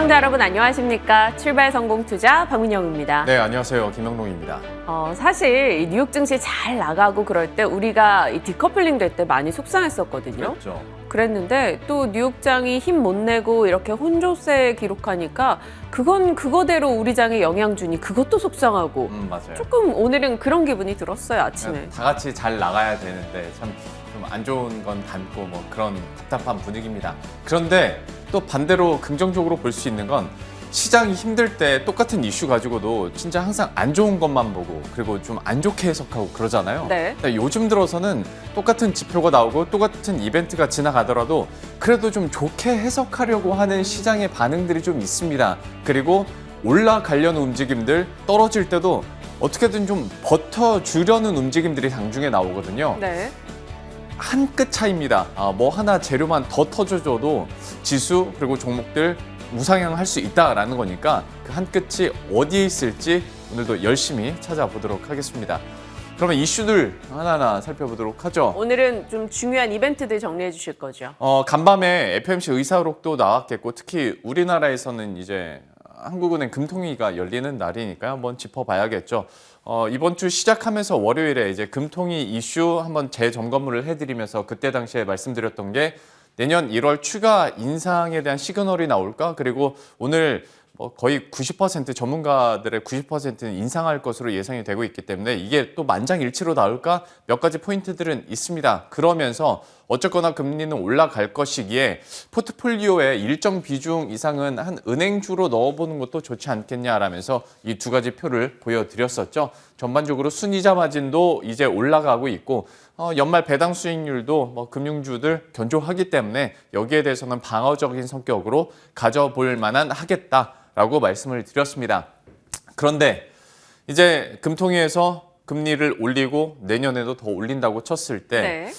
시청자 여러분 안녕하십니까? 출발 성공 투자 박민영입니다. 네, 안녕하세요. 김영롱입니다. 사실 이 뉴욕 증시 잘 나가고 그럴 때 우리가 이 디커플링 될 때 많이 속상했었거든요. 그렇죠. 그랬는데 또 뉴욕장이 힘 못 내고 이렇게 혼조세 기록하니까 그건 그거대로 우리 장에 영향 주니 그것도 속상하고 맞아요. 조금 오늘은 그런 기분이 들었어요, 아침에. 다 같이 잘 나가야 되는데 참 좀 안 좋은 건 닮고 뭐 그런 답답한 분위기입니다. 그런데 또 반대로 긍정적으로 볼 수 있는 건 시장이 힘들 때 똑같은 이슈 가지고도 진짜 항상 안 좋은 것만 보고 그리고 좀 안 좋게 해석하고 그러잖아요. 네. 근데 요즘 들어서는 똑같은 지표가 나오고 똑같은 이벤트가 지나가더라도 그래도 좀 좋게 해석하려고 하는 시장의 반응들이 좀 있습니다. 그리고 올라가려는 움직임들 떨어질 때도 어떻게든 좀 버텨주려는 움직임들이 장중에 나오거든요. 네. 한 끗 차이입니다. 뭐 하나 재료만 더 터져줘도 지수 그리고 종목들 우상향할 수 있다라는 거니까 그 한 끗이 어디에 있을지 오늘도 열심히 찾아보도록 하겠습니다. 그러면 이슈들 하나하나 살펴보도록 하죠. 오늘은 좀 중요한 이벤트들 정리해 주실 거죠? 간밤에 FOMC 의사록도 나왔겠고 특히 우리나라에서는 이제 한국은행 금통위가 열리는 날이니까요. 한번 짚어봐야겠죠. 이번 주 시작하면서 월요일에 이제 금통위 이슈 한번 재점검을 해드리면서 그때 당시에 말씀드렸던 게 내년 1월 추가 인상에 대한 시그널이 나올까? 그리고 오늘 거의 90% 전문가들의 90%는 인상할 것으로 예상이 되고 있기 때문에 이게 또 만장일치로 나올까? 몇 가지 포인트들은 있습니다. 그러면서 어쨌거나 금리는 올라갈 것이기에 포트폴리오에 일정 비중 이상은 한 은행주로 넣어보는 것도 좋지 않겠냐라면서 이 두 가지 표를 보여드렸었죠. 전반적으로 순이자 마진도 이제 올라가고 있고 연말 배당 수익률도 금융주들 견조하기 때문에 여기에 대해서는 방어적인 성격으로 가져볼 만한 하겠다라고 말씀을 드렸습니다. 그런데 이제 금통위에서 금리를 올리고 내년에도 더 올린다고 쳤을 때 네.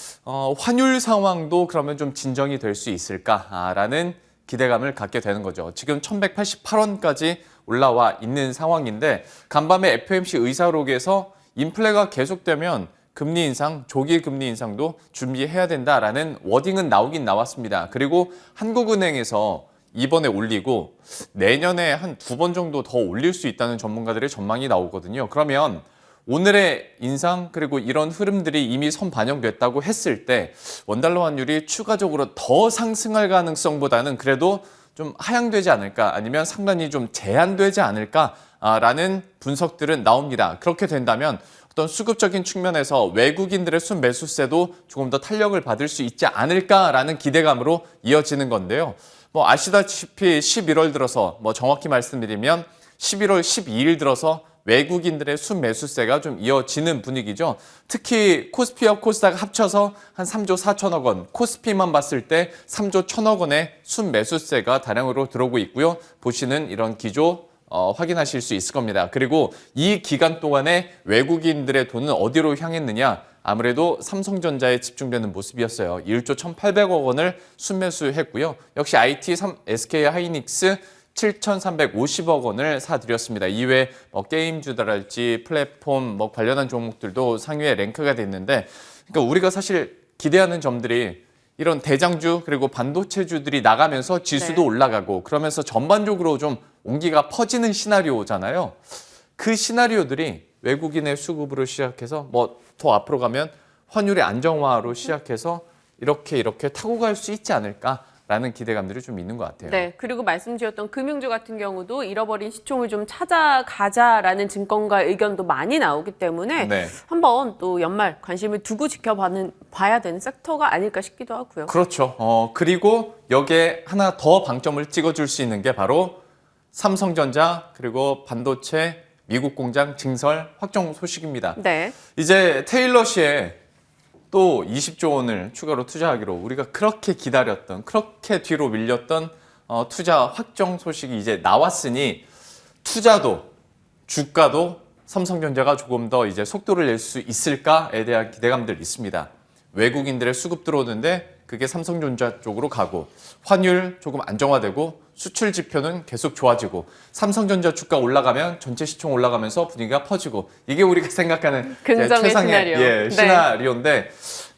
환율 상황도 그러면 좀 진정이 될 수 있을까라는 기대감을 갖게 되는 거죠. 지금 1188원까지 올라와 있는 상황인데 간밤에 FOMC 의사록에서 인플레가 계속되면 금리 인상, 조기 금리 인상도 준비해야 된다라는 워딩은 나오긴 나왔습니다. 그리고 한국은행에서 이번에 올리고 내년에 한 2번 정도 더 올릴 수 있다는 전문가들의 전망이 나오거든요. 그러면 오늘의 인상 그리고 이런 흐름들이 이미 선반영됐다고 했을 때 원달러 환율이 추가적으로 더 상승할 가능성보다는 그래도 좀 하향되지 않을까 아니면 상단이 좀 제한되지 않을까라는 분석들은 나옵니다. 그렇게 된다면 어떤 수급적인 측면에서 외국인들의 순매수세도 조금 더 탄력을 받을 수 있지 않을까라는 기대감으로 이어지는 건데요. 아시다시피 11월 들어서 정확히 말씀드리면 11월 12일 들어서 외국인들의 순매수세가 좀 이어지는 분위기죠. 특히 코스피와 코스닥 합쳐서 한 3조 4천억 원, 코스피만 봤을 때 3조 1천억 원의 순매수세가 다량으로 들어오고 있고요. 보시는 이런 기조 확인하실 수 있을 겁니다. 그리고 이 기간 동안에 외국인들의 돈은 어디로 향했느냐? 아무래도 삼성전자에 집중되는 모습이었어요. 1조 1,800억 원을 순매수했고요. 역시 IT, SK 하이닉스 7,350억 원을 사들였습니다. 이외에 게임주랄지 플랫폼 관련한 종목들도 상위에 랭크가 됐는데 그러니까 우리가 사실 기대하는 점들이 이런 대장주 그리고 반도체주들이 나가면서 지수도 올라가고 그러면서 전반적으로 좀 온기가 퍼지는 시나리오잖아요. 그 시나리오들이 외국인의 수급으로 시작해서 더 앞으로 가면 환율의 안정화로 시작해서 이렇게 타고 갈 수 있지 않을까라는 기대감들이 좀 있는 것 같아요. 네, 그리고 말씀 주셨던 금융주 같은 경우도 잃어버린 시총을 좀 찾아가자라는 증권가 의견도 많이 나오기 때문에 한번 또 연말 관심을 두고 지켜봐야 되는 섹터가 아닐까 싶기도 하고요. 그렇죠. 그리고 여기에 하나 더 방점을 찍어줄 수 있는 게 바로 삼성전자 그리고 반도체 미국 공장 증설 확정 소식입니다. 네. 이제 테일러시에 또 20조 원을 추가로 투자하기로 우리가 그렇게 기다렸던, 그렇게 뒤로 밀렸던 투자 확정 소식이 이제 나왔으니 투자도 주가도 삼성전자가 조금 더 이제 속도를 낼 수 있을까에 대한 기대감들 있습니다. 외국인들의 수급 들어오는데 그게 삼성전자 쪽으로 가고 환율 조금 안정화되고 수출 지표는 계속 좋아지고 삼성전자 주가 올라가면 전체 시총 올라가면서 분위기가 퍼지고 이게 우리가 생각하는 긍정의 최상의 시나리오인데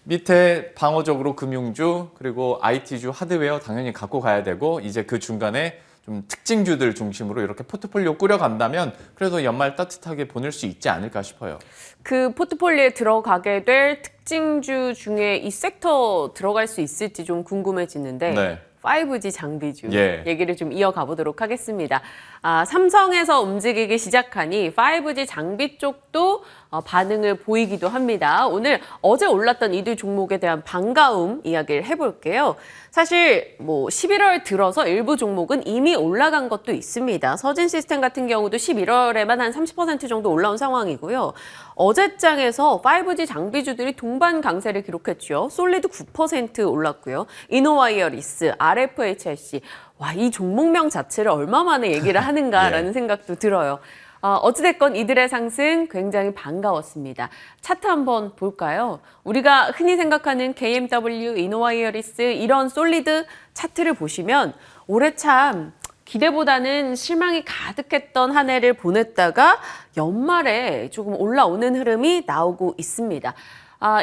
밑에 방어적으로 금융주 그리고 IT주 하드웨어 당연히 갖고 가야 되고 이제 그 중간에 좀 특징주들 중심으로 이렇게 포트폴리오 꾸려간다면 그래도 연말 따뜻하게 보낼 수 있지 않을까 싶어요. 그 포트폴리오에 들어가게 될 특징주 중에 이 섹터 들어갈 수 있을지 좀 궁금해지는데 네. 5G 장비주 예. 얘기를 좀 이어가 보도록 하겠습니다. 삼성에서 움직이기 시작하니 5G 장비 쪽도 반응을 보이기도 합니다. 오늘 어제 올랐던 이들 종목에 대한 반가움 이야기를 해볼게요. 사실 뭐 11월 들어서 일부 종목은 이미 올라간 것도 있습니다. 서진 시스템 같은 경우도 11월에만 한 30% 정도 올라온 상황이고요. 어제장에서 5G 장비주들이 동반 강세를 기록했죠. 솔리드 9% 올랐고요. 이노와이어리스, RFHIC. 와, 이 종목명 자체를 얼마 만에 얘기를 하는가라는 예. 생각도 들어요. 어찌됐건 이들의 상승 굉장히 반가웠습니다. 차트 한번 볼까요? 우리가 흔히 생각하는 KMW, 이노와이어리스 이런 솔리드 차트를 보시면 올해 참 기대보다는 실망이 가득했던 한 해를 보냈다가 연말에 조금 올라오는 흐름이 나오고 있습니다.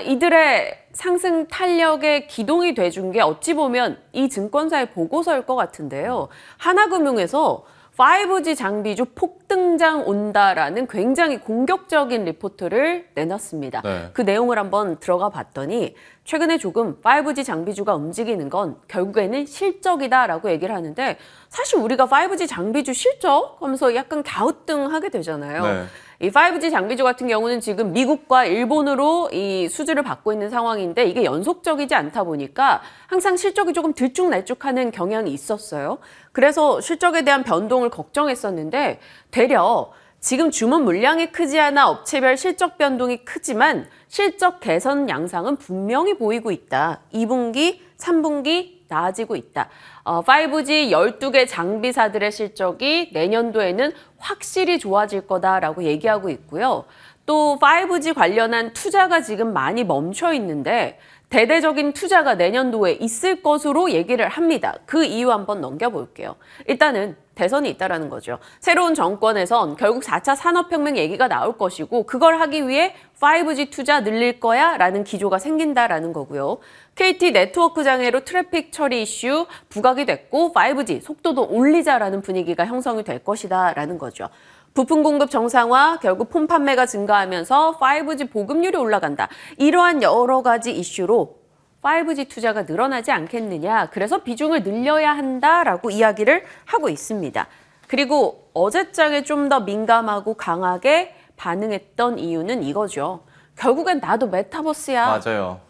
이들의 상승 탄력에 기동이 돼준 게 어찌 보면 이 증권사의 보고서일 것 같은데요. 하나금융에서 5G 장비주 폭등장 온다라는 굉장히 공격적인 리포트를 내놨습니다. 네. 그 내용을 한번 들어가 봤더니 최근에 조금 5G 장비주가 움직이는 건 결국에는 실적이다라고 얘기를 하는데 사실 우리가 5G 장비주 실적 하면서 약간 갸우뚱하게 되잖아요. 네. 이 5G 장비주 같은 경우는 지금 미국과 일본으로 이 수주를 받고 있는 상황인데 이게 연속적이지 않다 보니까 항상 실적이 조금 들쭉날쭉하는 경향이 있었어요. 그래서 실적에 대한 변동을 걱정했었는데 되려 지금 주문 물량이 크지 않아 업체별 실적 변동이 크지만 실적 개선 양상은 분명히 보이고 있다. 2분기, 3분기 나아지고 있다. 5G 12개 장비사들의 실적이 내년도에는 확실히 좋아질 거다라고 얘기하고 있고요. 또 5G 관련한 투자가 지금 많이 멈춰 있는데 대대적인 투자가 내년도에 있을 것으로 얘기를 합니다. 그 이유 한번 넘겨볼게요. 일단은 대선이 있다라는 거죠. 새로운 정권에선 결국 4차 산업혁명 얘기가 나올 것이고 그걸 하기 위해 5G 투자 늘릴 거야 라는 기조가 생긴다라는 거고요. KT 네트워크 장애로 트래픽 처리 이슈 부각이 됐고 5G 속도도 올리자라는 분위기가 형성이 될 것이다 라는 거죠. 부품 공급 정상화, 결국 폰 판매가 증가하면서 5G 보급률이 올라간다. 이러한 여러 가지 이슈로 5G 투자가 늘어나지 않겠느냐. 그래서 비중을 늘려야 한다라고 이야기를 하고 있습니다. 그리고 어제장에 좀 더 민감하고 강하게 반응했던 이유는 이거죠. 결국엔 나도 메타버스야. 맞아요.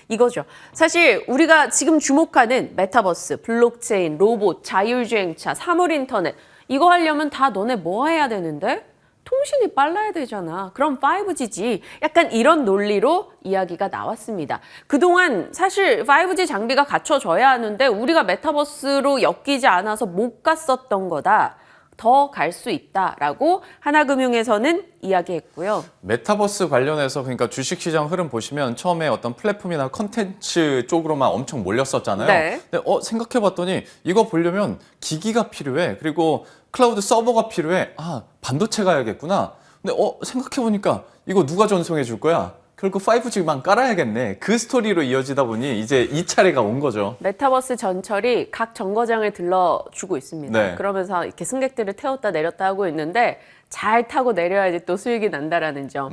이거죠. 사실 우리가 지금 주목하는 메타버스, 블록체인, 로봇, 자율주행차, 사물인터넷 이거 하려면 다 너네 뭐 해야 되는데? 통신이 빨라야 되잖아. 그럼 5G지. 약간 이런 논리로 이야기가 나왔습니다. 그동안 사실 5G 장비가 갖춰져야 하는데 우리가 메타버스로 엮이지 않아서 못 갔었던 거다. 더 갈 수 있다라고 하나금융에서는 이야기했고요. 메타버스 관련해서 그러니까 주식시장 흐름 보시면 처음에 어떤 플랫폼이나 컨텐츠 쪽으로만 엄청 몰렸었잖아요. 네. 근데 생각해봤더니 이거 보려면 기기가 필요해. 그리고 클라우드 서버가 필요해. 반도체 가야겠구나. 근데 생각해보니까 이거 누가 전송해 줄 거야? 결국 5G만 깔아야겠네. 그 스토리로 이어지다 보니 이제 이 차례가 온 거죠. 메타버스 전철이 각 정거장을 들러주고 있습니다. 네. 그러면서 이렇게 승객들을 태웠다 내렸다 하고 있는데 잘 타고 내려야지 또 수익이 난다라는 점.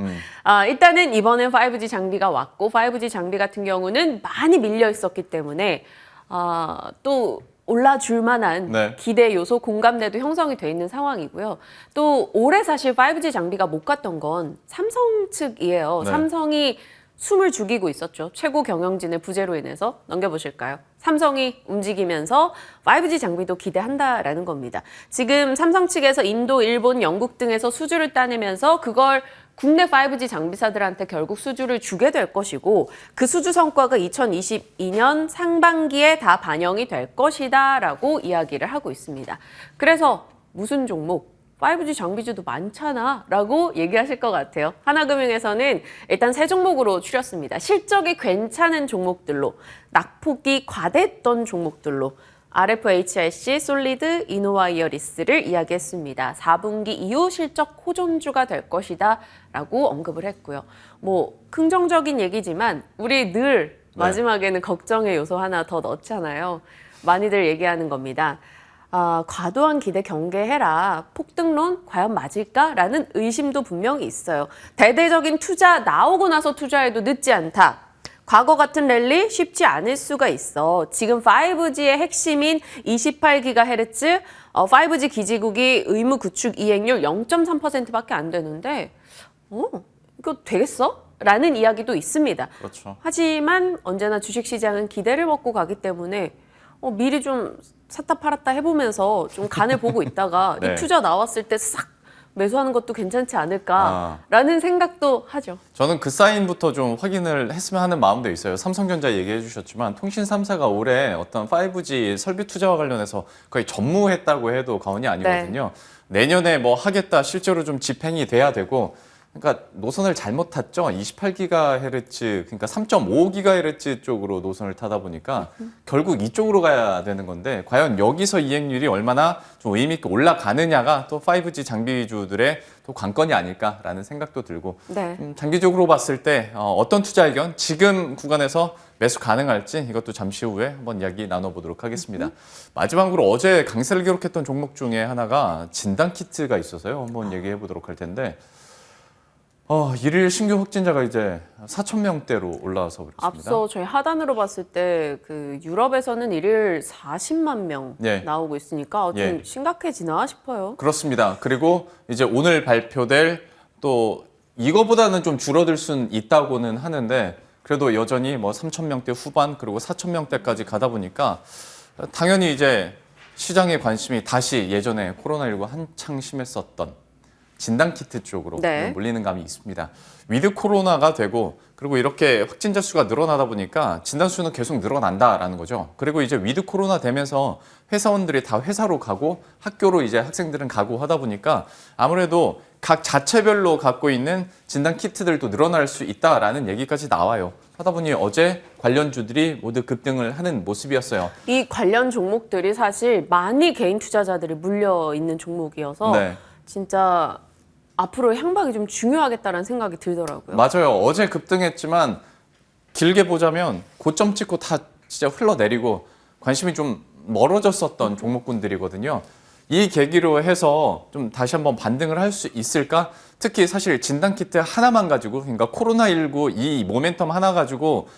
일단은 이번엔 5G 장비가 왔고 5G 장비 같은 경우는 많이 밀려 있었기 때문에 또 올라줄 만한 네. 기대 요소, 공감대도 형성이 돼 있는 상황이고요. 또 올해 사실 5G 장비가 못 갔던 건 삼성 측이에요. 네. 삼성이 숨을 죽이고 있었죠. 최고 경영진의 부재로 인해서. 넘겨보실까요? 삼성이 움직이면서 5G 장비도 기대한다라는 겁니다. 지금 삼성 측에서 인도, 일본, 영국 등에서 수주를 따내면서 그걸 국내 5G 장비사들한테 결국 수주를 주게 될 것이고 그 수주 성과가 2022년 상반기에 다 반영이 될 것이다 라고 이야기를 하고 있습니다. 그래서 무슨 종목? 5G 장비주도 많잖아 라고 얘기하실 것 같아요. 하나금융에서는 일단 세 종목으로 추렸습니다. 실적이 괜찮은 종목들로, 낙폭이 과대했던 종목들로 RFHIC, 솔리드, 이노와이어리스를 이야기했습니다. 4분기 이후 실적 호전주가 될 것이다 라고 언급을 했고요. 뭐 긍정적인 얘기지만 우리 늘 마지막에는 걱정의 요소 하나 더 넣잖아요. 많이들 얘기하는 겁니다. 과도한 기대 경계해라. 폭등론 과연 맞을까라는 의심도 분명히 있어요. 대대적인 투자 나오고 나서 투자해도 늦지 않다. 과거 같은 랠리 쉽지 않을 수가 있어. 지금 5G의 핵심인 28GHz 5G 기지국이 의무 구축 이행률 0.3%밖에 안 되는데 이거 되겠어? 라는 이야기도 있습니다. 그렇죠. 하지만 언제나 주식시장은 기대를 먹고 가기 때문에 미리 좀 샀다 팔았다 해보면서 좀 간을 보고 있다가 네. 이 투자 나왔을 때 싹 매수하는 것도 괜찮지 않을까라는 생각도 하죠. 저는 그 사인부터 좀 확인을 했으면 하는 마음도 있어요. 삼성전자 얘기해 주셨지만 통신 3사가 올해 어떤 5G 설비 투자와 관련해서 거의 전무했다고 해도 과언이 아니거든요. 내년에 뭐 하겠다 실제로 좀 집행이 돼야 되고 그러니까 노선을 잘못 탔죠. 28GHz, 그러니까 3.5GHz 쪽으로 노선을 타다 보니까 결국 이쪽으로 가야 되는 건데 과연 여기서 이행률이 얼마나 좀 의미 있게 올라가느냐가 또 5G 장비주들의 또 관건이 아닐까라는 생각도 들고 장기적으로 봤을 때 어떤 투자 의견, 지금 구간에서 매수 가능할지 이것도 잠시 후에 한번 이야기 나눠보도록 하겠습니다. 마지막으로 어제 강세를 기록했던 종목 중에 하나가 진단키트가 있어서요. 한번 얘기해 보도록 할 텐데 일일 신규 확진자가 이제 4,000명대로 올라와서 그렇습니다. 앞서 저희 하단으로 봤을 때 그 유럽에서는 일일 40만 명 나오고 있으니까 좀 심각해지나 싶어요. 그렇습니다. 그리고 이제 오늘 발표될 또 이거보다는 좀 줄어들 수는 있다고는 하는데 그래도 여전히 뭐 3,000명대 후반 그리고 4,000명대까지 가다 보니까 당연히 이제 시장의 관심이 다시 예전에 코로나19 한창 심했었던 진단키트 쪽으로 몰리는 감이 있습니다. 위드 코로나가 되고 그리고 이렇게 확진자 수가 늘어나다 보니까 진단수는 계속 늘어난다라는 거죠. 그리고 이제 위드 코로나 되면서 회사원들이 다 회사로 가고 학교로 이제 학생들은 가고 하다 보니까 아무래도 각 자체별로 갖고 있는 진단키트들도 늘어날 수 있다라는 얘기까지 나와요. 하다 보니 어제 관련주들이 모두 급등을 하는 모습이었어요. 이 관련 종목들이 사실 많이 개인 투자자들이 물려 있는 종목이어서 진짜 앞으로 향방이 좀 중요하겠다는 생각이 들더라고요. 맞아요. 어제 급등했지만 길게 보자면 고점 찍고 다 진짜 흘러내리고 관심이 좀 멀어졌었던 종목군들이거든요. 이 계기로 해서 좀 다시 한번 반등을 할 수 있을까? 특히 사실 진단키트 하나만 가지고 그러니까 코로나19 이 모멘텀 하나 가지고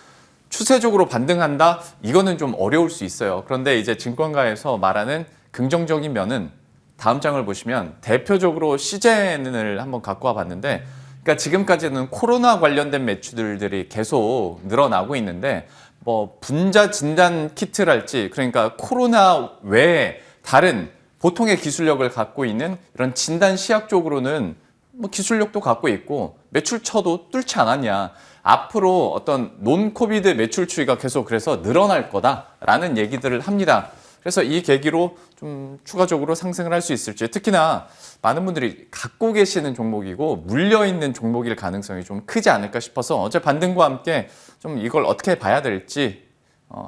추세적으로 반등한다? 이거는 좀 어려울 수 있어요. 그런데 이제 증권가에서 말하는 긍정적인 면은 다음 장을 보시면 대표적으로 시젠을 한번 갖고 와 봤는데 그러니까 지금까지는 코로나 관련된 매출들이 계속 늘어나고 있는데 뭐 분자 진단 키트랄지 그러니까 코로나 외에 다른 보통의 기술력을 갖고 있는 이런 진단 시약 쪽으로는 뭐 기술력도 갖고 있고 매출처도 뚫지 않았냐. 앞으로 어떤 논 코비드 매출 추이가 계속 그래서 늘어날 거다라는 얘기들을 합니다. 그래서 이 계기로 좀 추가적으로 상승을 할 수 있을지 특히나 많은 분들이 갖고 계시는 종목이고 물려있는 종목일 가능성이 좀 크지 않을까 싶어서 어제 반등과 함께 좀 이걸 어떻게 봐야 될지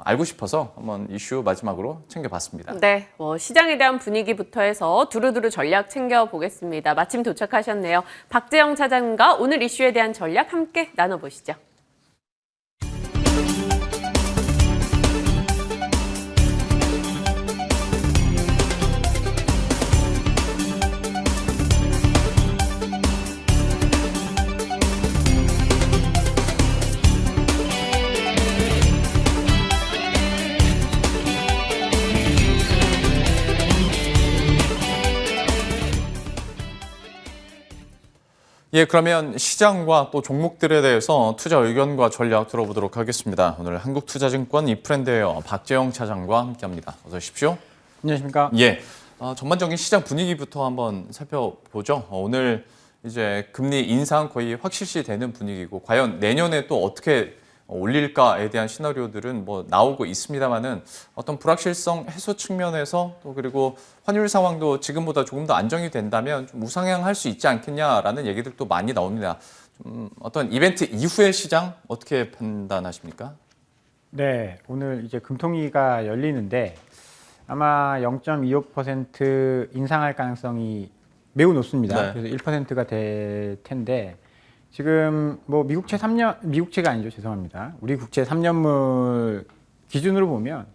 알고 싶어서 한번 이슈 마지막으로 챙겨봤습니다. 네, 시장에 대한 분위기부터 해서 두루두루 전략 챙겨보겠습니다. 마침 도착하셨네요. 박재영 차장과 오늘 이슈에 대한 전략 함께 나눠보시죠. 그러면 시장과 또 종목들에 대해서 투자 의견과 전략 들어보도록 하겠습니다. 오늘 한국투자증권 이프랜드웨어 박재영 차장과 함께합니다. 어서 오십시오. 안녕하십니까? 전반적인 시장 분위기부터 한번 살펴보죠. 오늘 이제 금리 인상 거의 확실시 되는 분위기고 과연 내년에 또 어떻게 올릴까에 대한 시나리오들은 뭐 나오고 있습니다만은 어떤 불확실성 해소 측면에서 또 그리고 환율 상황도 지금보다 조금 더 안정이 된다면 좀 우상향할 수 있지 않겠냐라는 얘기들도 많이 나옵니다. 좀 어떤 이벤트 이후의 시장 어떻게 판단하십니까? 네, 오늘 이제 금통위가 열리는데 아마 0.25% 인상할 가능성이 매우 높습니다. 그래서 1%가 될 텐데 지금 뭐 미국채 3년 미국채가 아니죠. 죄송합니다. 우리 국채 3년물 기준으로 보면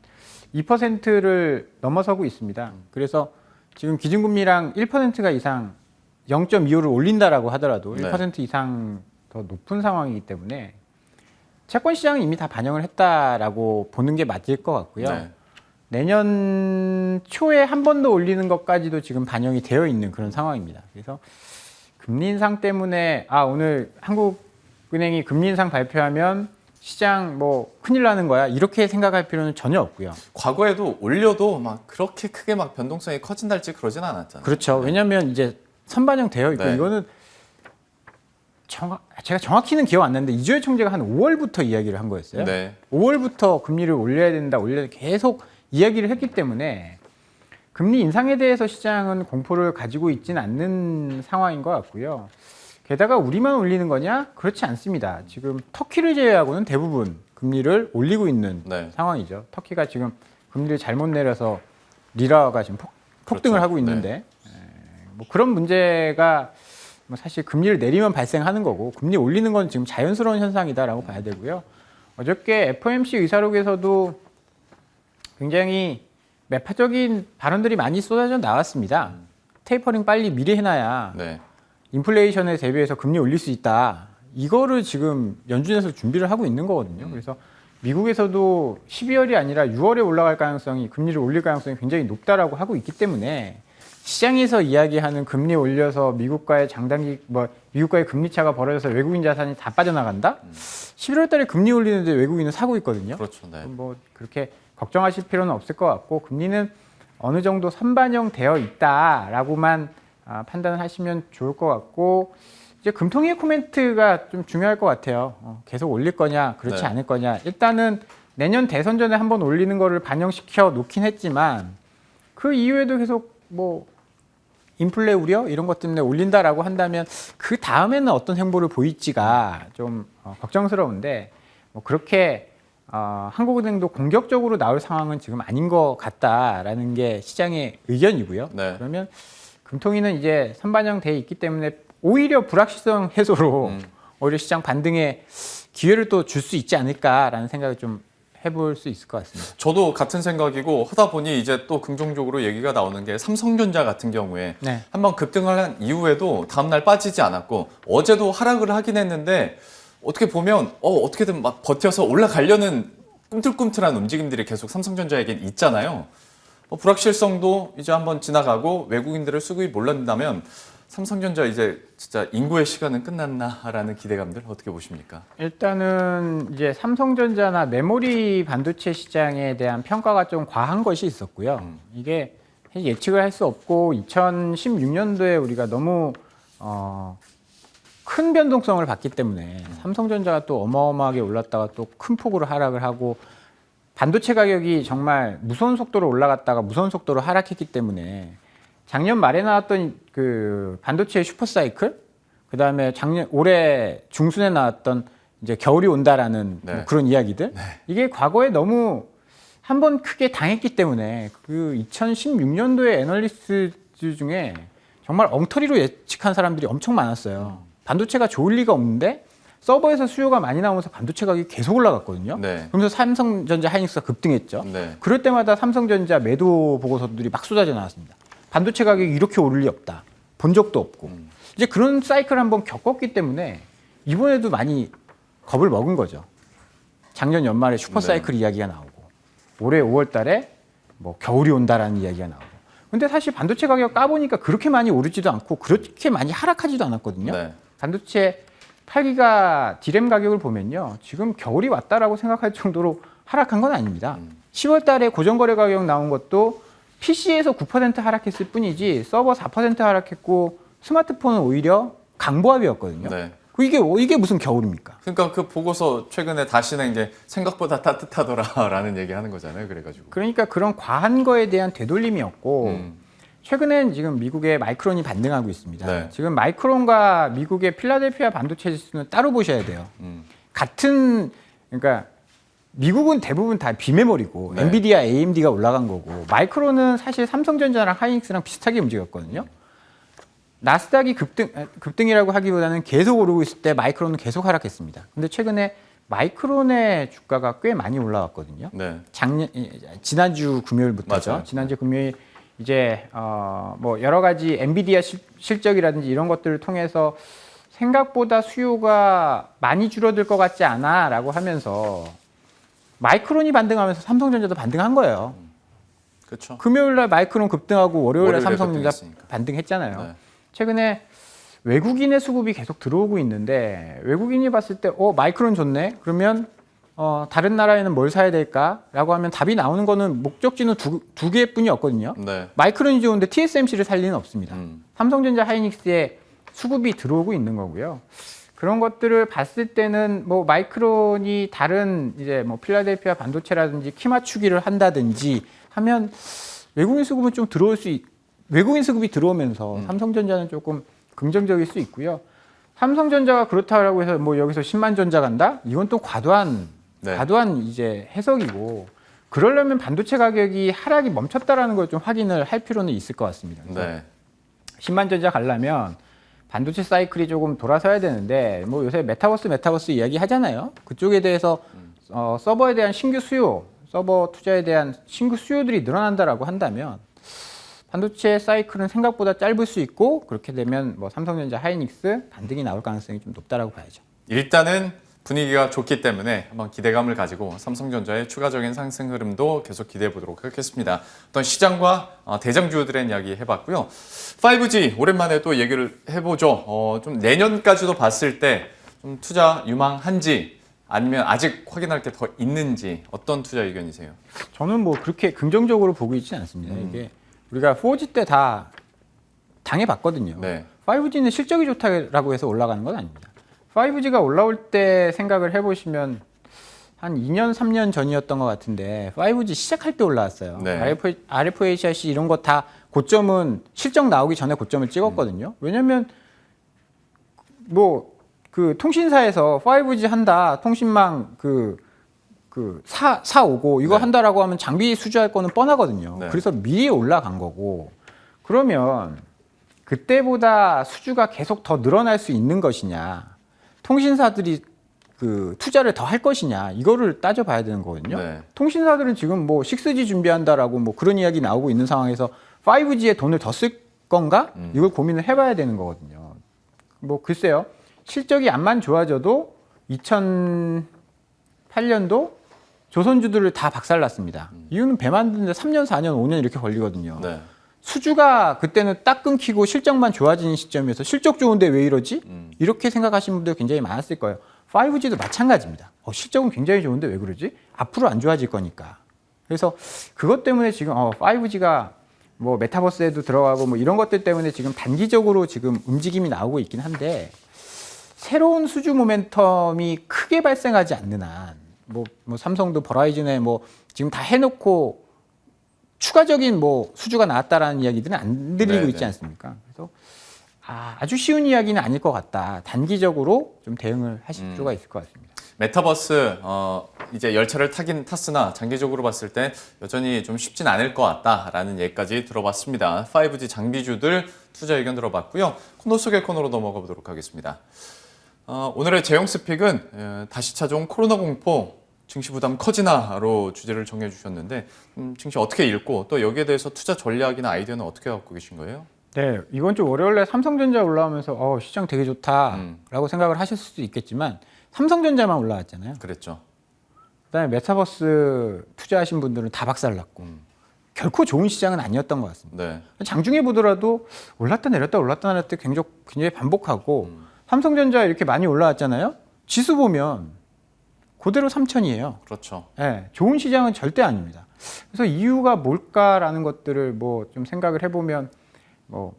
2%를 넘어서고 있습니다. 그래서 지금 기준금리랑 1%가 이상 0.25를 올린다라고 하더라도 1% 이상 더 높은 상황이기 때문에 채권 시장은 이미 다 반영을 했다라고 보는 게 맞을 것 같고요. 네. 내년 초에 한 번 더 올리는 것까지도 지금 반영이 되어 있는 그런 상황입니다. 그래서 금리 인상 때문에 오늘 한국은행이 금리 인상 발표하면 시장 뭐 큰일 나는 거야 이렇게 생각할 필요는 전혀 없고요. 과거에도 올려도 막 그렇게 크게 막 변동성이 커진달지 그러진 않았잖아요. 그렇죠. 왜냐하면 이제 선반영 되어 있고 네. 이거는 제가 정확히는 기억 안 나는데 이주열 총재가 한 5월부터 이야기를 한 거였어요. 네. 5월부터 금리를 올려야 된다, 계속 이야기를 했기 때문에 금리 인상에 대해서 시장은 공포를 가지고 있지는 않는 상황인 것 같고요. 게다가 우리만 올리는 거냐? 그렇지 않습니다. 지금 터키를 제외하고는 대부분 금리를 올리고 있는 네. 상황이죠. 터키가 지금 금리를 잘못 내려서 리라가 지금 폭등을 그렇죠. 하고 있는데 뭐 그런 문제가 뭐 사실 금리를 내리면 발생하는 거고 금리 올리는 건 지금 자연스러운 현상이다라고 봐야 되고요. 어저께 FOMC 의사록에서도 굉장히 매파적인 발언들이 많이 쏟아져 나왔습니다. 테이퍼링 빨리 미리 해놔야 네. 인플레이션에 대비해서 금리 올릴 수 있다. 이거를 지금 연준에서 준비를 하고 있는 거거든요. 그래서 미국에서도 12월이 아니라 6월에 올라갈 가능성이 금리를 올릴 가능성이 굉장히 높다라고 하고 있기 때문에 시장에서 이야기하는 금리 올려서 미국과의 미국과의 금리 차가 벌어져서 외국인 자산이 다 빠져나간다. 11월 달에 금리 올리는데 외국인은 사고 있거든요. 그렇죠. 네. 뭐 그렇게 걱정하실 필요는 없을 것 같고 금리는 어느 정도 선반영 되어 있다라고만 판단을 하시면 좋을 것 같고 이제 금통위의 코멘트가 좀 중요할 것 같아요. 계속 올릴 거냐, 그렇지 네. 않을 거냐. 일단은 내년 대선 전에 한번 올리는 거를 반영시켜 놓긴 했지만 그 이후에도 계속 뭐 인플레 우려 이런 것 때문에 올린다라고 한다면 그 다음에는 어떤 행보를 보일지가 좀 걱정스러운데 뭐 그렇게 한국은행도 공격적으로 나올 상황은 지금 아닌 것 같다라는 게 시장의 의견이고요. 네. 그러면 금통위는 이제 선반영돼 있기 때문에 오히려 불확실성 해소로 오히려 시장 반등에 기회를 또 줄 수 있지 않을까라는 생각을 좀 해볼 수 있을 것 같습니다. 저도 같은 생각이고 하다 보니 이제 또 긍정적으로 얘기가 나오는 게 삼성전자 같은 경우에 네. 한번 급등을 한 이후에도 다음날 빠지지 않았고 어제도 하락을 하긴 했는데 어떻게 보면 어떻게든 막 버텨서 올라가려는 꿈틀꿈틀한 움직임들이 계속 삼성전자에겐 있잖아요. 불확실성도 이제 한번 지나가고 외국인들의 수급이 몰란다면 삼성전자 이제 진짜 인고의 시간은 끝났나라는 기대감들 어떻게 보십니까? 일단은 이제 삼성전자나 메모리 반도체 시장에 대한 평가가 좀 과한 것이 있었고요. 이게 예측을 할 수 없고 2016년도에 우리가 너무 큰 변동성을 봤기 때문에 삼성전자가 또 어마어마하게 올랐다가 또 큰 폭으로 하락을 하고 반도체 가격이 정말 무서운 속도로 올라갔다가 무서운 속도로 하락했기 때문에 작년 말에 나왔던 그 반도체 슈퍼사이클, 그 다음에 올해 중순에 나왔던 이제 겨울이 온다라는 네. 뭐 그런 이야기들, 네. 이게 과거에 너무 한번 크게 당했기 때문에 그 2016년도에 애널리스트 중에 정말 엉터리로 예측한 사람들이 엄청 많았어요. 반도체가 좋을 리가 없는데 서버에서 수요가 많이 나오면서 반도체 가격이 계속 올라갔거든요. 네. 그러면서 삼성전자, 하이닉스가 급등했죠. 네. 그럴 때마다 삼성전자 매도 보고서들이 막 쏟아져 나왔습니다. 반도체 가격이 이렇게 오를 리 없다. 본 적도 없고. 이제 그런 사이클을 한번 겪었기 때문에 이번에도 많이 겁을 먹은 거죠. 작년 연말에 슈퍼사이클 이야기가 나오고 올해 5월 달에 뭐 겨울이 온다라는 이야기가 나오고. 근데 사실 반도체 가격 까보니까 그렇게 많이 오르지도 않고 그렇게 많이 하락하지도 않았거든요. 네. 반도체 8기가 디램 가격을 보면요. 지금 겨울이 왔다라고 생각할 정도로 하락한 건 아닙니다. 10월 달에 고정거래 가격 나온 것도 PC에서 9% 하락했을 뿐이지 서버 4% 하락했고 스마트폰은 오히려 강보합이었거든요. 네. 이게 무슨 겨울입니까? 그러니까 그 보고서 최근에 다시는 이제 생각보다 따뜻하더라라는 얘기하는 거잖아요. 그래가지고. 그러니까 그런 과한 거에 대한 되돌림이었고 최근엔 지금 미국의 마이크론이 반등하고 있습니다. 네. 지금 마이크론과 미국의 필라델피아 반도체 지수는 따로 보셔야 돼요. 그러니까 미국은 대부분 다 비메모리고 네. 엔비디아, AMD가 올라간 거고 마이크론은 사실 삼성전자랑 하이닉스랑 비슷하게 움직였거든요. 나스닥이 급등이라고 하기보다는 계속 오르고 있을 때 마이크론은 계속 하락했습니다. 근데 최근에 마이크론의 주가가 꽤 많이 올라왔거든요. 네. 지난주 금요일부터죠. 맞아요. 지난주 금요일 이제 뭐 여러 가지 엔비디아 실적이라든지 이런 것들을 통해서 생각보다 수요가 많이 줄어들 것 같지 않아라고 하면서 마이크론이 반등하면서 삼성전자도 반등한 거예요. 그렇죠. 금요일 날 마이크론 급등하고 월요일 날 월요일에 삼성전자 급등했으니까. 반등했잖아요. 네. 최근에 외국인의 수급이 계속 들어오고 있는데 외국인이 봤을 때 마이크론 좋네. 그러면 다른 나라에는 뭘 사야 될까라고 하면 답이 나오는 거는 목적지는 두 개뿐이 없거든요. 네. 마이크론이 좋은데 TSMC를 살 리는 없습니다. 삼성전자 하이닉스에 수급이 들어오고 있는 거고요. 그런 것들을 봤을 때는 뭐 마이크론이 다른 이제 뭐 필라델피아 반도체라든지 키 맞추기를 한다든지 하면 외국인 수급은 좀 외국인 수급이 들어오면서 삼성전자는 조금 긍정적일 수 있고요. 삼성전자가 그렇다라고 해서 뭐 여기서 10만 전자 간다? 이건 또 과도한 이제 해석이고 그러려면 반도체 가격이 하락이 멈췄다라는 걸 좀 확인을 할 필요는 있을 것 같습니다. 네. 10만 전자 가려면 반도체 사이클이 조금 돌아서야 되는데 뭐 요새 메타버스 이야기 하잖아요. 그쪽에 대해서 서버에 대한 신규 수요, 서버 투자에 대한 신규 수요들이 늘어난다라고 한다면 반도체 사이클은 생각보다 짧을 수 있고 그렇게 되면 뭐 삼성전자, 하이닉스 반등이 나올 가능성이 좀 높다라고 봐야죠. 일단은 분위기가 좋기 때문에 한번 기대감을 가지고 삼성전자의 추가적인 상승 흐름도 계속 기대해 보도록 하겠습니다. 어떤 시장과 대장주들의 이야기 해봤고요. 5G 오랜만에 또 얘기를 해보죠. 좀 내년까지도 봤을 때 좀 투자 유망한지 아니면 아직 확인할 게 더 있는지 어떤 투자 의견이세요? 저는 뭐 그렇게 긍정적으로 보고 있지는 않습니다. 이게 우리가 4G 때 다 당해봤거든요. 네. 5G는 실적이 좋다라고 해서 올라가는 건 아닙니다. 5G가 올라올 때 생각을 해보시면 한 2년, 3년 전이었던 것 같은데 5G 시작할 때 올라왔어요. 네. RFHIC 이런 거 다 고점은 실적 나오기 전에 고점을 찍었거든요. 왜냐면 뭐 그 통신사에서 5G 한다, 통신망 사오고 이거 네. 한다라고 하면 장비 수주할 거는 뻔하거든요. 네. 그래서 미리 올라간 거고 그러면 그때보다 수주가 계속 더 늘어날 수 있는 것이냐, 통신사들이 그 투자를 더 할 것이냐 이거를 따져봐야 되는 거거든요. 네. 통신사들은 지금 뭐 6G 준비한다라고 뭐 그런 이야기 나오고 있는 상황에서 5G에 돈을 더 쓸 건가 이걸 고민을 해봐야 되는 거거든요. 뭐 글쎄요, 실적이 암만 좋아져도 2008년도 조선주들을 다 박살났습니다. 이유는 배 만드는데 3년, 4년, 5년 이렇게 걸리거든요. 네. 수주가 그때는 딱 끊기고 실적만 좋아지는 시점에서 실적 좋은데 왜 이러지? 이렇게 생각하시는 분들 굉장히 많았을 거예요. 5G도 마찬가지입니다. 실적은 굉장히 좋은데 왜 그러지? 앞으로 안 좋아질 거니까. 그래서 그것 때문에 지금 5G가 뭐 메타버스에도 들어가고 뭐 이런 것들 때문에 지금 단기적으로 지금 움직임이 나오고 있긴 한데 새로운 수주 모멘텀이 크게 발생하지 않는 한 뭐 삼성도 버라이즌에 뭐 지금 다 해놓고 추가적인 뭐 수주가 나왔다라는 이야기들은 안 들리고 네네. 있지 않습니까? 그래서 아주 쉬운 이야기는 아닐 것 같다. 단기적으로 좀 대응을 하실 필요가 있을 것 같습니다. 메타버스 이제 열차를 타긴 탔으나 장기적으로 봤을 때 여전히 좀 쉽진 않을 것 같다라는 얘기까지 들어봤습니다. 5G 장비주들 투자 의견 들어봤고요. 코너 속의 코너로 넘어가 보도록 하겠습니다. 오늘의 재용 스픽은 다시 찾아온 코로나 공포, 증시 부담 커지나로 주제를 정해주셨는데 증시 어떻게 읽고 또 여기에 대해서 투자 전략이나 아이디어는 어떻게 갖고 계신 거예요? 네, 이번 주 월요일에 삼성전자 올라오면서 시장 되게 좋다라고 생각을 하실 수도 있겠지만 삼성전자만 올라왔잖아요. 그랬죠. 그다음에 메타버스 투자하신 분들은 다 박살났고 결코 좋은 시장은 아니었던 것 같습니다. 네. 장중에 보더라도 올랐다 내렸다 굉장히 반복하고 삼성전자 이렇게 많이 올라왔잖아요. 지수 보면 그대로 3,000이에요. 그렇죠. 네, 좋은 시장은 절대 아닙니다. 그래서 이유가 뭘까라는 것들을 뭐 좀 생각을 해보면 뭐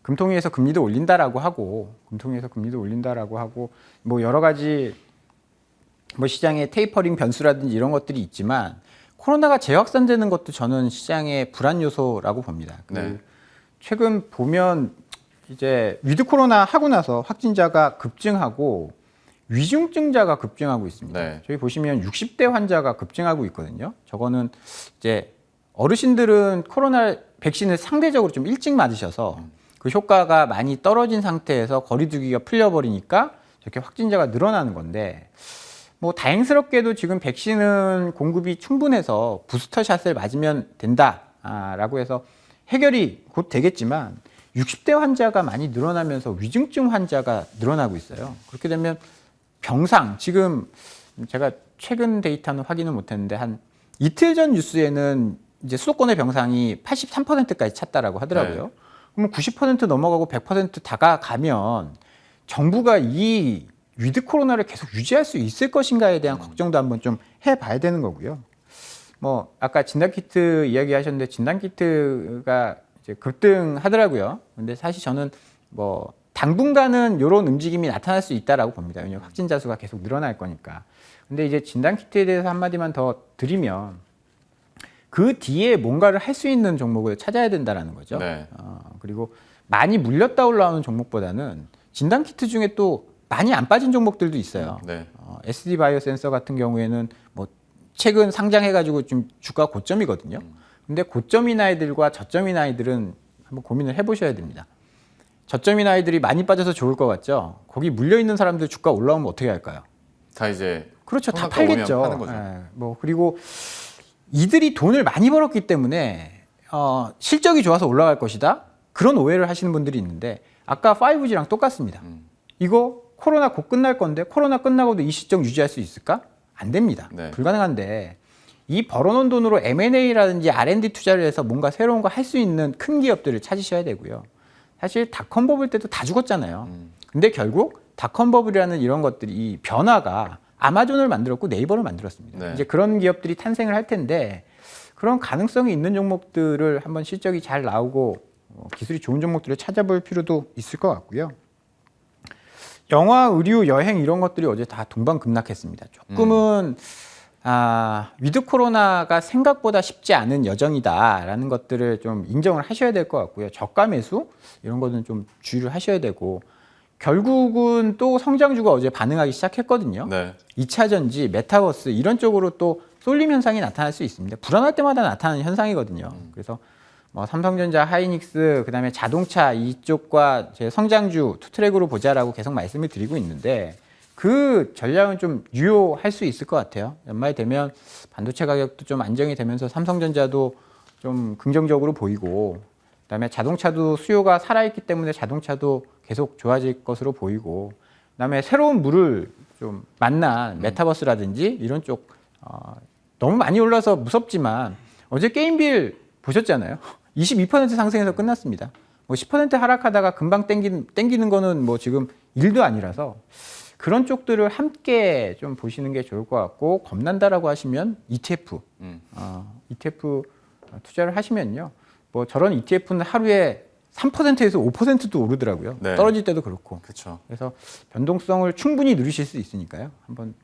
금통위에서 금리도 올린다라고 하고 뭐 여러 가지 뭐 시장의 테이퍼링 변수라든지 이런 것들이 있지만 코로나가 재확산되는 것도 저는 시장의 불안 요소라고 봅니다. 네. 최근 보면 이제 위드 코로나 하고 나서 확진자가 급증하고 위중증자가 급증하고 있습니다. 네. 저희 보시면 60대 환자가 급증하고 있거든요. 저거는 이제 어르신들은 코로나 백신을 상대적으로 좀 일찍 맞으셔서 그 효과가 많이 떨어진 상태에서 거리 두기가 풀려버리니까 저렇게 확진자가 늘어나는 건데 뭐 다행스럽게도 지금 백신은 공급이 충분해서 부스터샷을 맞으면 된다라고 해서 해결이 곧 되겠지만 60대 환자가 많이 늘어나면서 위중증 환자가 늘어나고 있어요. 그렇게 되면 병상, 지금 제가 최근 데이터는 확인을 못했는데 한 이틀 전 뉴스에는 이제 수도권의 병상이 83%까지 찼다라고 하더라고요. 네. 그러면 90% 넘어가고 100% 다가가면 정부가 이 위드 코로나를 계속 유지할 수 있을 것인가에 대한 걱정도 한번 좀 해봐야 되는 거고요. 뭐 아까 진단키트 이야기하셨는데 진단키트가 이제 급등하더라고요. 근데 사실 저는 뭐 당분간은 이런 움직임이 나타날 수 있다라고 봅니다. 왜냐하면 확진자 수가 계속 늘어날 거니까. 근데 이제 진단키트에 대해서 한마디만 더 드리면 그 뒤에 뭔가를 할 수 있는 종목을 찾아야 된다라는 거죠. 네. 그리고 많이 물렸다 올라오는 종목보다는 진단키트 중에 또 많이 안 빠진 종목들도 있어요. 네. SD 바이오 센서 같은 경우에는 뭐 최근 상장해가지고 좀 주가 고점이거든요. 근데 고점인 아이들과 저점인 아이들은 한번 고민을 해보셔야 됩니다. 저점인 아이들이 많이 빠져서 좋을 것 같죠. 거기 물려 있는 사람들 주가 올라오면 어떻게 할까요? 다 이제 그렇죠, 다 성과가 오면 팔겠죠. 파는 거죠. 뭐 그리고 이들이 돈을 많이 벌었기 때문에 실적이 좋아서 올라갈 것이다. 그런 오해를 하시는 분들이 있는데 아까 5G랑 똑같습니다. 이거 코로나 곧 끝날 건데 코로나 끝나고도 이 실적 유지할 수 있을까? 안 됩니다. 네. 불가능한데 이 벌어놓은 돈으로 M&A라든지 R&D 투자를 해서 뭔가 새로운 거 할 수 있는 큰 기업들을 찾으셔야 되고요. 사실 닷컴 버블 때도 다 죽었잖아요. 근데 결국 닷컴 버블이라는 이런 것들이 이 변화가 아마존을 만들었고 네이버를 만들었습니다. 네. 이제 그런 기업들이 탄생을 할 텐데 그런 가능성이 있는 종목들을 한번 실적이 잘 나오고 기술이 좋은 종목들을 찾아볼 필요도 있을 것 같고요. 영화, 의류, 여행 이런 것들이 어제 다 동방급락했습니다. 조금은 위드 코로나가 생각보다 쉽지 않은 여정이다라는 것들을 좀 인정을 하셔야 될 것 같고요. 저가 매수 이런 거는 좀 주의를 하셔야 되고 결국은 또 성장주가 어제 반응하기 시작했거든요. 네. 2차 전지, 메타버스 이런 쪽으로 또 쏠림 현상이 나타날 수 있습니다. 불안할 때마다 나타나는 현상이거든요. 그래서 뭐 삼성전자, 하이닉스, 그다음에 자동차 이쪽과 제 성장주 투트랙으로 보자라고 계속 말씀을 드리고 있는데 그 전략은 좀 유효할 수 있을 것 같아요. 연말 되면 반도체 가격도 좀 안정이 되면서 삼성전자도 좀 긍정적으로 보이고 그다음에 자동차도 수요가 살아있기 때문에 자동차도 계속 좋아질 것으로 보이고 그다음에 새로운 물을 좀 만난 메타버스라든지 이런 쪽 너무 많이 올라서 무섭지만 어제 게임빌 보셨잖아요. 22% 상승해서 끝났습니다. 뭐 10% 하락하다가 금방 땡기는 거는 뭐 지금 일도 아니라서 그런 쪽들을 함께 좀 보시는 게 좋을 것 같고 겁난다라고 하시면 ETF, ETF 투자를 하시면요. 뭐 저런 ETF는 하루에 3%에서 5%도 오르더라고요. 네. 떨어질 때도 그렇고. 그렇죠. 그래서 변동성을 충분히 누리실 수 있으니까요. 한번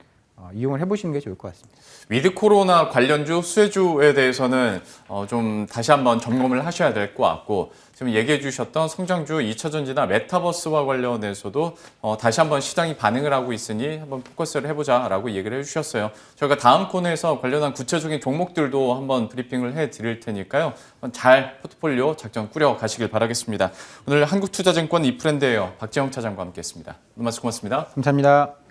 이용을 해보시는 게 좋을 것 같습니다. 위드 코로나 관련주, 수혜주에 대해서는 좀 다시 한번 점검을 하셔야 될 것 같고 지금 얘기해 주셨던 성장주 2차전지나 메타버스와 관련해서도 다시 한번 시장이 반응을 하고 있으니 한번 포커스를 해보자라고 얘기를 해주셨어요. 저희가 다음 코너에서 관련한 구체적인 종목들도 한번 브리핑을 해드릴 테니까요. 잘 포트폴리오 작전 꾸려 가시길 바라겠습니다. 오늘 한국투자증권 이프렌드예요. 박재영 차장과 함께했습니다. 오늘 말씀 고맙습니다. 감사합니다.